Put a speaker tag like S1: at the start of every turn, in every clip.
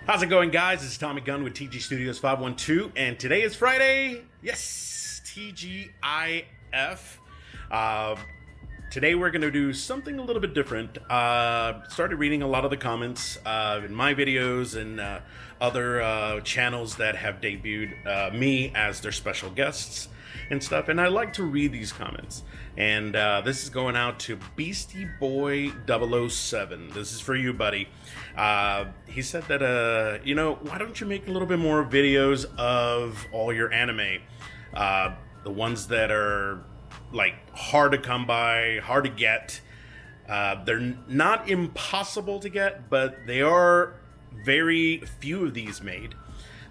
S1: How's it going, guys? It's Tommy Gunn with TG Studios 512, and today is Friday. Yes, TGIF. Today we're going to do something a little bit different. Started reading a lot of the comments in my videos and other channels that have debuted me as their special guests and stuff, and I like to read these comments. And this is going out to Beastie Boy 007. This is for you, buddy. He said that, you know, why don't you make a little bit more videos of all your anime? The ones that are like hard to come by, hard to get. They're not impossible to get, but they are very few of these made.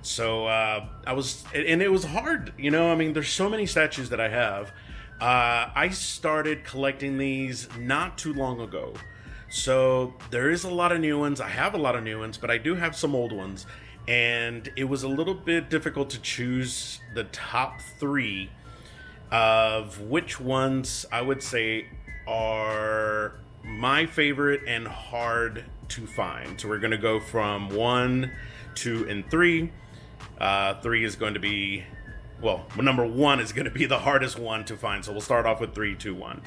S1: So and it was hard, you know. I mean, there's so many statues that I have. I started collecting these not too long ago. So there is a lot of new ones. I have a lot of new ones, but I do have some old ones. And it was a little bit difficult to choose the top 3 of which ones I would say are my favorite and hard to find. So we're going to go from 1, 2, and 3. 3 is going to be, well, number 1 is going to be the hardest one to find. So we'll start off with 3, 2, 1.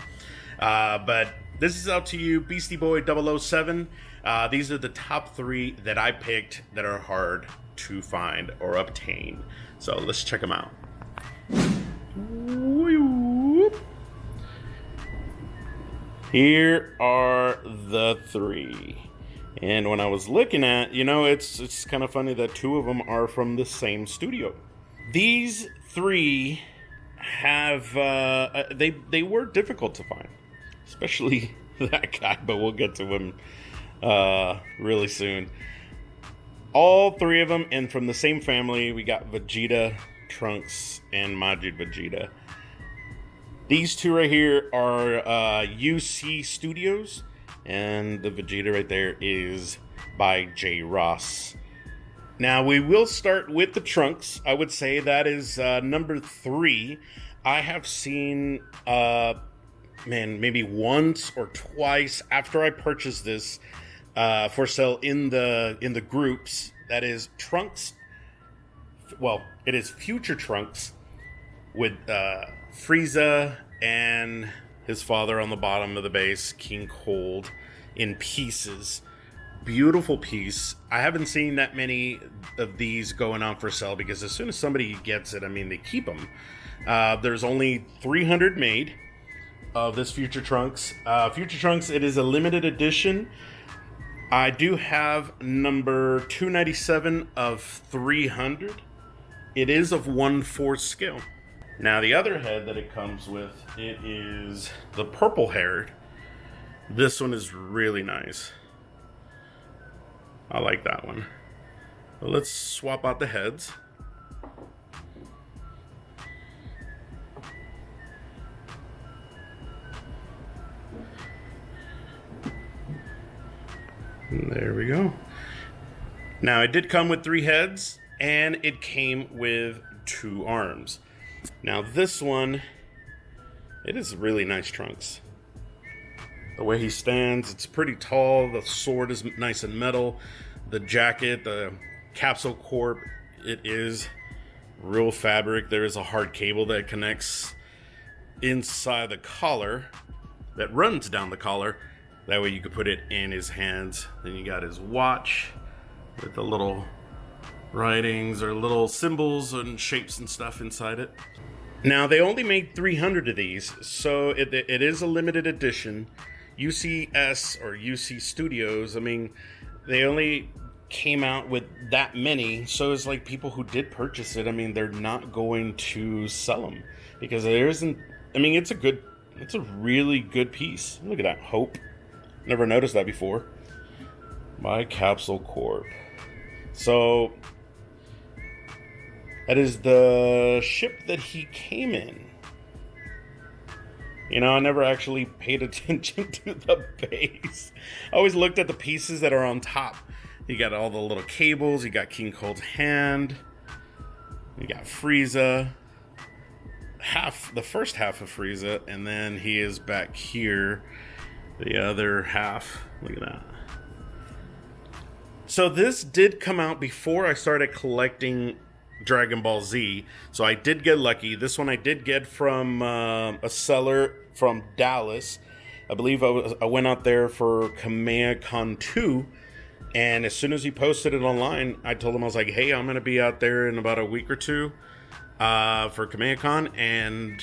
S1: But this is out to you, Beastie Boy 007. These are the top 3 that I picked that are hard to find or obtain. So let's check them out. Here are the 3. And when I was looking at, you know, it's kind of funny that 2 of them are from the same studio. These 3 have, they were difficult to find. Especially that guy, but we'll get to him really soon. All 3 of them, and from the same family, we got Vegeta, Trunks, and Majid Vegeta. These 2 right here are UC Studios, and the Vegeta right there is by J. Ross. Now, we will start with the Trunks. I would say that is number 3. I have seen... maybe once or twice after I purchased this for sale in the groups. That is Trunks. Well, it is Future Trunks with Frieza and his father on the bottom of the base, King Cold, in pieces. Beautiful piece. I haven't seen that many of these going on for sale because as soon as somebody gets it, I mean, they keep them. There's only 300 made of this Future Trunks. Future Trunks, it is a limited edition. I do have number 297 of 300. It is of 1/4 scale. Now the other head that it comes with, it is the purple haired. This one is really nice. I like that one. But let's swap out the heads. There we go. Now, it did come with 3 heads, and it came with 2 arms. Now, this one, it is really nice Trunks. The way he stands, it's pretty tall. The sword is nice and metal. The jacket, the capsule corp, it is real fabric. There is a hard cable that connects inside the collar, that runs down the collar. That way you could put it in his hands. Then you got his watch with the little writings or little symbols and shapes and stuff inside it. Now, they only made 300 of these, so it is a limited edition. UCS or UC Studios, I mean, they only came out with that many, so it's like people who did purchase it, I mean, they're not going to sell them because there isn't, I mean, it's a really good piece. Look at that, Hope. Never noticed that before. By Capsule Corp. So that is the ship that he came in. You know, I never actually paid attention to the base. I always looked at the pieces that are on top. You got all the little cables. You got King Cold's hand. You got Frieza. The first half of Frieza. And then he is back here. The other half. Look at that. So this did come out before I started collecting Dragon Ball Z, so I did get lucky. This one I did get from a seller from Dallas. I believe I went out there for KamehamehaCon 2, and as soon as he posted it online, I told him, I was like, hey, I'm going to be out there in about a week or two for KamehamehaCon, and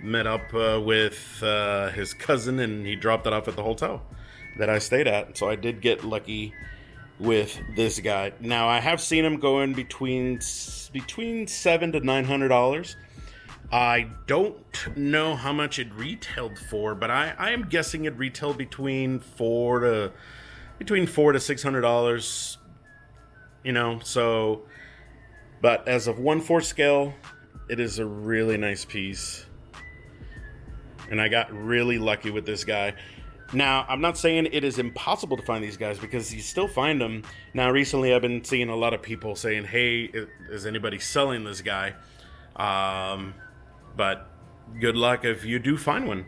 S1: met up with his cousin, and he dropped it off at the hotel that I stayed at. So I did get lucky with this guy. Now I have seen him going between $700 to $900. I don't know how much it retailed for, but I am guessing it retailed between $400 to $600. You know, so. But as of 1/4 scale, it is a really nice piece, and I got really lucky with this guy. Now, I'm not saying it is impossible to find these guys, because you still find them. Now, recently I've been seeing a lot of people saying, hey, is anybody selling this guy? But good luck if you do find one.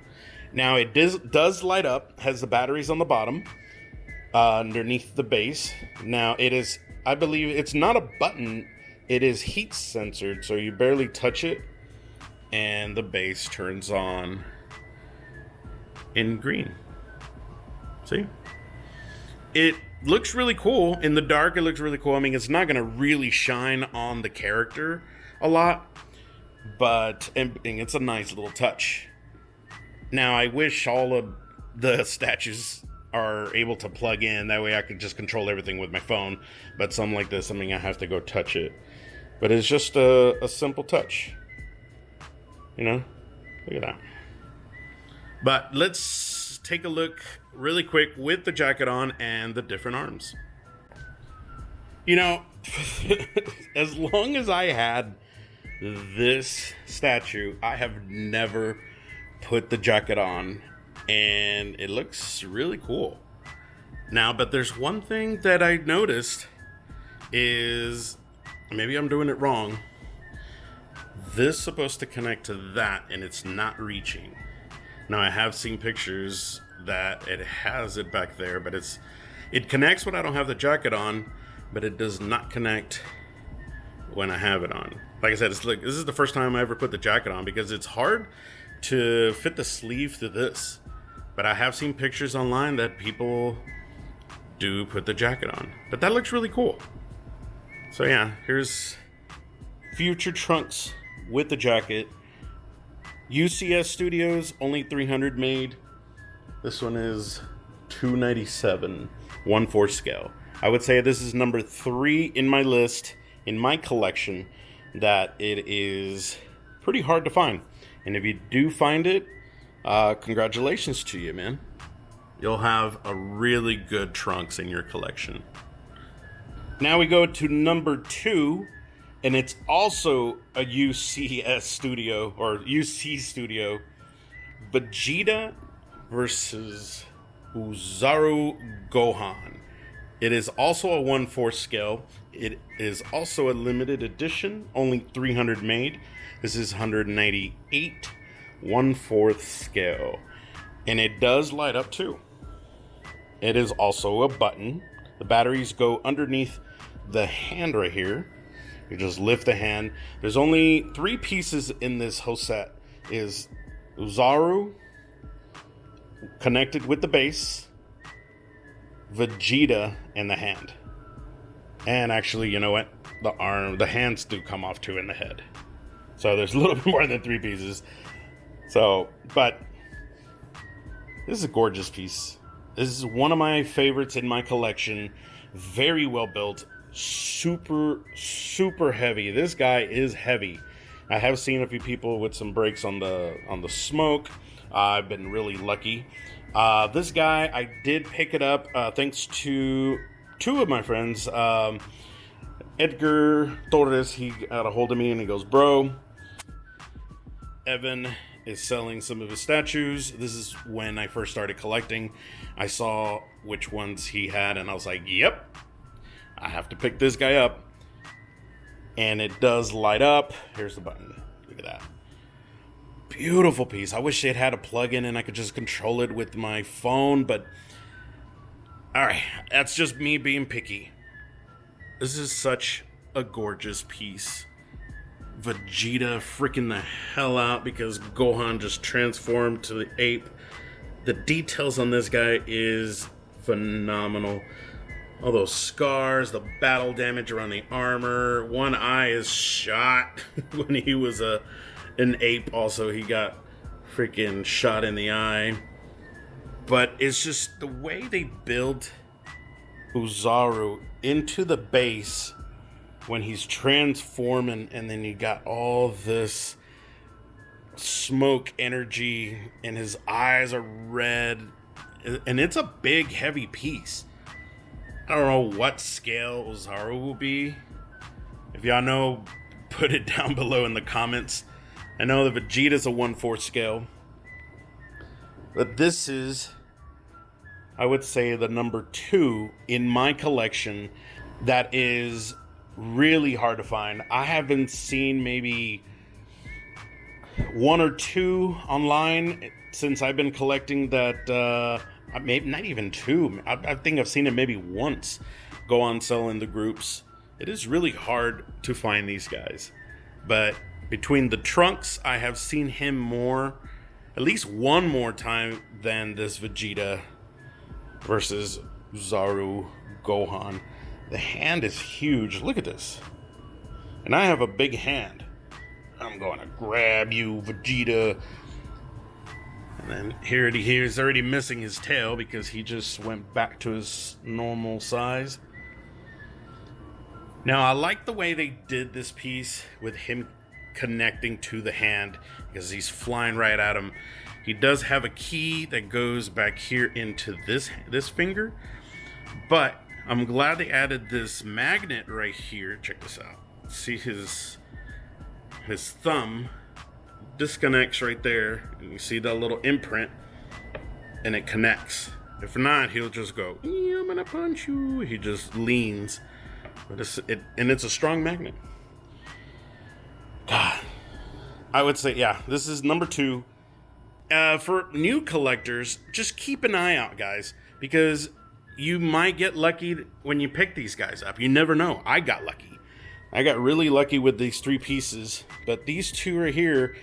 S1: Now, it does light up, has the batteries on the bottom, underneath the base. Now, it is, I believe, it's not a button, it is heat censored, so you barely touch it, and the base turns on in green. See? It looks really cool. In the dark, it looks really cool. I mean, it's not going to really shine on the character a lot, but and it's a nice little touch. Now, I wish all of the statues are able to plug in. That way I could just control everything with my phone. But something like this, I mean, I have to go touch it. But it's just a simple touch. You know? Look at that. But let's take a look really quick with the jacket on and the different arms. You know, as long as I had this statue, I have never put the jacket on, and it looks really cool. Now, but there's one thing that I noticed is, maybe I'm doing it wrong. This is supposed to connect to that, and it's not reaching. Now, I have seen pictures that it has it back there, but it connects when I don't have the jacket on, but it does not connect when I have it on. Like I said, it's like, this is the first time I ever put the jacket on, because it's hard to fit the sleeve to this. But I have seen pictures online that people do put the jacket on. But that looks really cool. So yeah, here's future Trunks with the jacket. UCS Studios, only 300 made. This one is 297, 1/4 scale. I would say this is number 3 in my list, in my collection, that it is pretty hard to find. And if you do find it, congratulations to you, man. You'll have a really good Trunks in your collection. Now we go to number 2, and it's also a UCS studio, or UC studio. Vegeta versus Uzaru Gohan. It is also a 1/4 scale. It is also a limited edition, only 300 made. This is 198, 1/4 scale. And it does light up too. It is also a button. The batteries go underneath the hand right here. You just lift the hand. There's only 3 pieces in this whole set. Is Uzaru connected with the base, Vegeta, and the hand. And actually, you know what? The hands do come off too in the head. So there's a little bit more than 3 pieces. So, but this is a gorgeous piece. This is one of my favorites in my collection. Very well built. Super, super heavy. This guy is heavy. I have seen a few people with some breaks on the smoke. I've been really lucky. This guy, I did pick it up thanks to two of my friends. Edgar Torres, he got a hold of me and he goes, bro, Evan is selling some of his statues. This is when I first started collecting. I saw which ones he had and I was like, yep, I have to pick this guy up. And it does light up. Here's the button. Look at that. Beautiful piece. I wish it had a plug-in and I could just control it with my phone, but alright, that's just me being picky. This is such a gorgeous piece. Vegeta freaking the hell out because Gohan just transformed to the ape. The details on this guy is phenomenal. All those scars, the battle damage around the armor. One eye is shot when he was an ape. Also, he got freaking shot in the eye. But it's just the way they build Uzaru into the base when he's transforming, and then you got all this smoke energy and his eyes are red, and it's a big heavy piece. I don't know what scale Uzaru will be. If y'all know, put it down below in the comments. I know the Vegeta's a 1/4 scale, but this is, I would say, the number 2 in my collection that is really hard to find. I haven't seen maybe 1 or 2 online since I've been collecting that, maybe not even 2. I think I've seen it maybe once go on sale in the groups. It is really hard to find these guys. But between the trunks, I have seen him more, at least one more time than this Vegeta versus Zaru Gohan. The hand is huge. Look at this. And I have a big hand. I'm going to grab you, Vegeta. And then here he is already missing his tail because he just went back to his normal size. Now, I like the way they did this piece with him connecting to the hand because he's flying right at him. He does have a key that goes back here into this finger, but I'm glad they added this magnet right here. Check this out. See his thumb disconnects right there, and you see that little imprint, and it connects. If not, he'll just go, I'm gonna punch you. He just leans, but it's a strong magnet. God, I would say, yeah, this is number 2. For new collectors, just keep an eye out, guys, because you might get lucky when you pick these guys up. You never know. I got lucky. I got really lucky with these 3 pieces, but these 2 right here,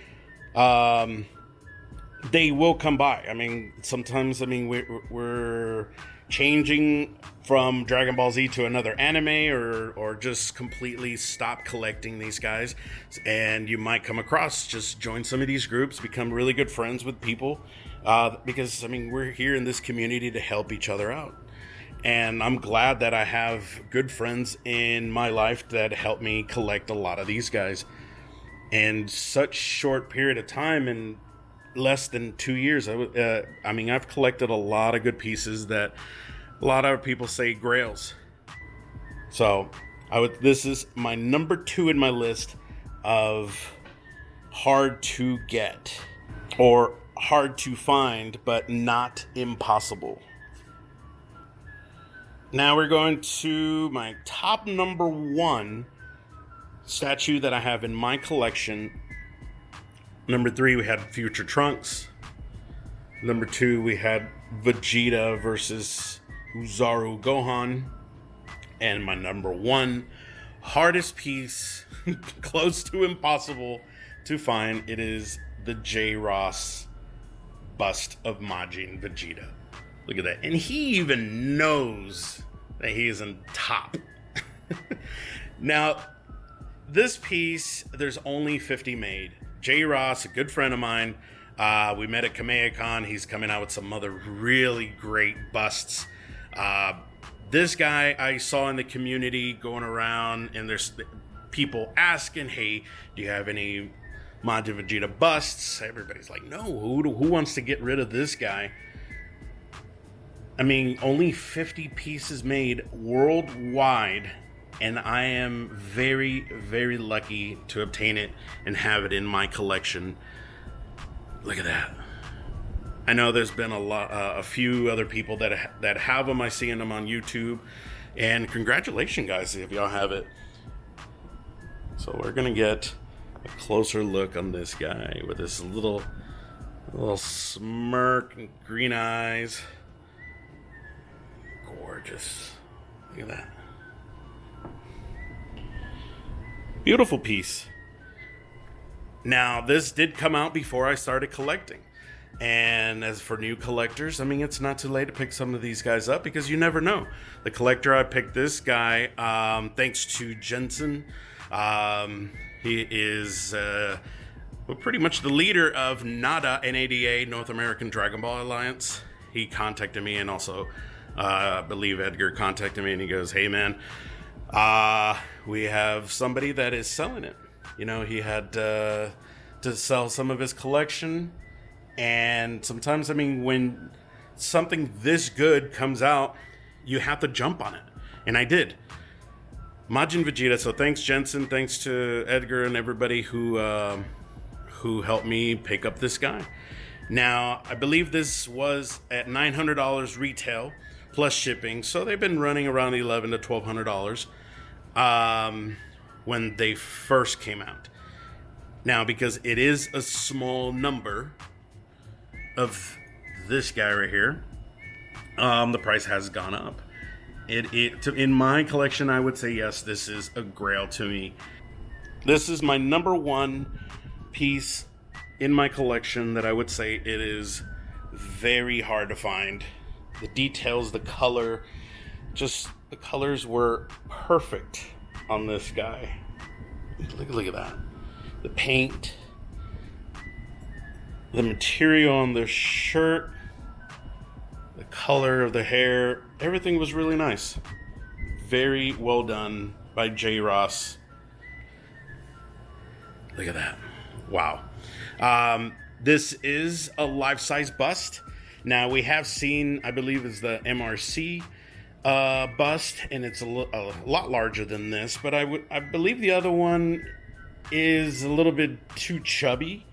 S1: they will come by. I mean, sometimes, we're changing from Dragon Ball Z to another anime, or just completely stop collecting these guys, and you might come across, just join some of these groups, become really good friends with people, because we're here in this community to help each other out. And I'm glad that I have good friends in my life that help me collect a lot of these guys in such short period of time. In less than 2 years, I've collected a lot of good pieces that a lot of people say grails. So this is my number 2 in my list of hard to get or hard to find, but not impossible. Now we're going to my top number 1 statue that I have in my collection. Number 3, we had Future Trunks. Number 2, we had Vegeta versus Uzaru Gohan. And my number 1 hardest piece, close to impossible to find, it is the J. Ross bust of Majin Vegeta. Look at that. And he even knows that he is in top. Now, this piece, there's only 50 made. J. Ross, a good friend of mine, we met at Kamehacon. He's coming out with some other really great busts. This guy I saw in the community going around, and there's people asking, hey, do you have any Majin Vegeta busts? Everybody's like, no, who wants to get rid of this guy? I mean, only 50 pieces made worldwide, and I am very, very lucky to obtain it and have it in my collection. Look at that. I know there's been a few other people that have them. I see them on YouTube, and congratulations, guys, if y'all have it. So we're gonna get a closer look on this guy with this little smirk and green eyes. Gorgeous. Look at that. Beautiful piece. Now, this did come out before I started collecting. And as for new collectors, I mean, it's not too late to pick some of these guys up because you never know. The collector, I picked this guy thanks to Jensen. He is pretty much the leader of NADA, North American Dragon Ball Alliance. He contacted me, and also I believe Edgar contacted me, and he goes, hey man, we have somebody that is selling it. You know, he had to sell some of his collection, and sometimes, I mean, when something this good comes out, you have to jump on it, and I did. Majin Vegeta. So thanks Jensen, thanks to Edgar and everybody who helped me pick up this guy. Now, I believe this was at $900 retail plus shipping, so they've been running around $1,100 to $1,200 when they first came out. Now, because it is a small number of this guy right here, the price has gone up. In my collection, I would say yes, this is a grail to me. This is my number one piece in my collection that I would say it is very hard to find. The details, the color, just the colors were perfect on this guy. Look at that. The paint, the material on the shirt, the color of the hair, everything was really nice. Very well done by J. Ross. Look at that. Wow. This is a life-size bust. Now, we have seen, I believe it's the MRC bust, and it's a lot larger than this, but I believe the other one is a little bit too chubby.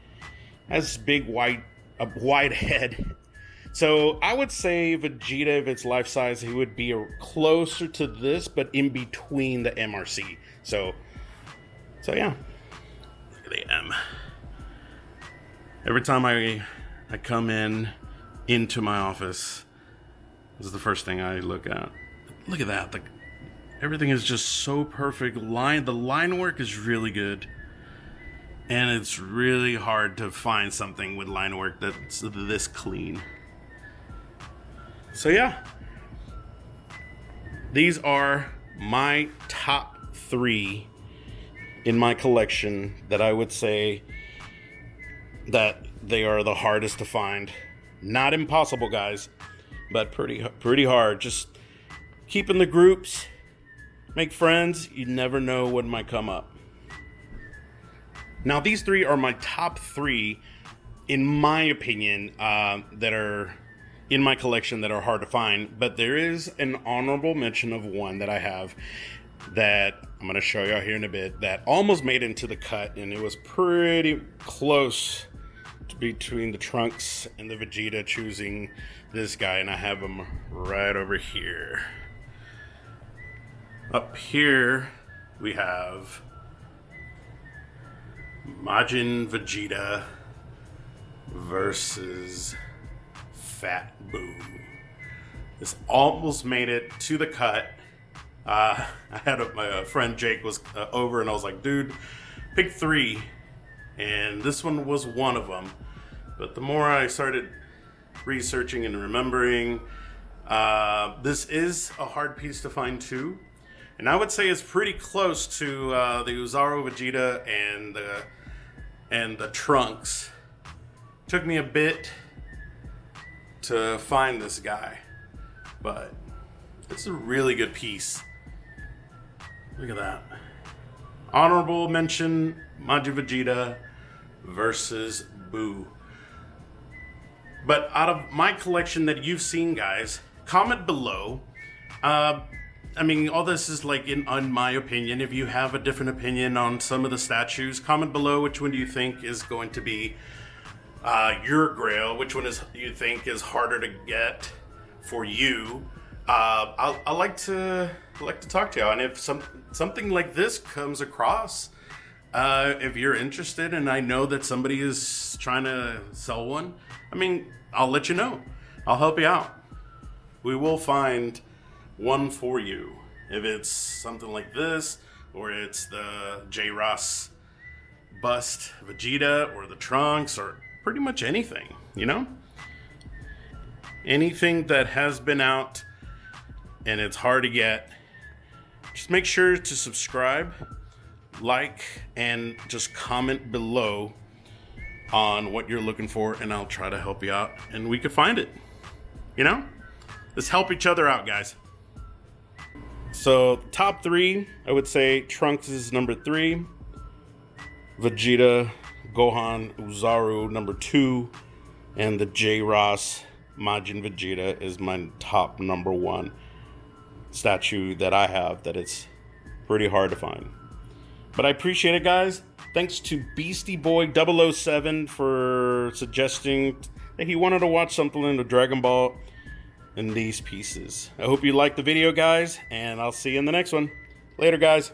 S1: Has a wide head. So I would say Vegeta, if it's life size, he would be closer to this, but in between the MRC. So yeah. Look at the M. Every time I come into my office, this is the first thing I look at. Look at that. Everything is just so perfect. The line work is really good. And it's really hard to find something with line work that's this clean. So yeah, these are my top 3 in my collection that I would say that they are the hardest to find. Not impossible, guys, but pretty hard. Just keep in the groups, make friends. You never know what might come up. Now, these 3 are my top 3, in my opinion, that are in my collection that are hard to find. But there is an honorable mention of one that I have that I'm going to show y'all here in a bit that almost made it into the cut, and it was pretty close to between the Trunks and the Vegeta, choosing this guy, and I have him right over here. Up here, we have Majin Vegeta versus Fat Boo. This almost made it to the cut. I had my friend Jake was over, and I was like, dude, pick 3. And this one was one of them. But the more I started researching and remembering, this is a hard piece to find too. And I would say it's pretty close to the Uzaru Vegeta and the Trunks. Took me a bit to find this guy, but it's a really good piece. Look at that. Honorable mention, Majin Vegeta versus Boo. But out of my collection that you've seen, guys, comment below. I mean, all this is like in my opinion. If you have a different opinion on some of the statues, comment below which one do you think is going to be your grail, which one you think is harder to get for you. I like to talk to you, and if something like this comes across, if you're interested, and I know that somebody is trying to sell one, I mean, I'll let you know. I'll help you out. We will find one for you. If it's something like this, or it's the J. Ross bust Vegeta, or the Trunks, or pretty much anything, you know? Anything that has been out and it's hard to get, just make sure to subscribe, like, and just comment below on what you're looking for, and I'll try to help you out and we can find it. You know? Let's help each other out, guys. So, top 3, I would say Trunks is number 3, Vegeta, Gohan, Uzaru number 2, and the J. Ross Majin Vegeta is my top number 1 statue that I have that it's pretty hard to find. But I appreciate it, guys. Thanks to Beastie Boy 007 for suggesting that he wanted to watch something in the Dragon Ball in these pieces. I hope you liked the video, guys, and I'll see you in the next one. Later, guys.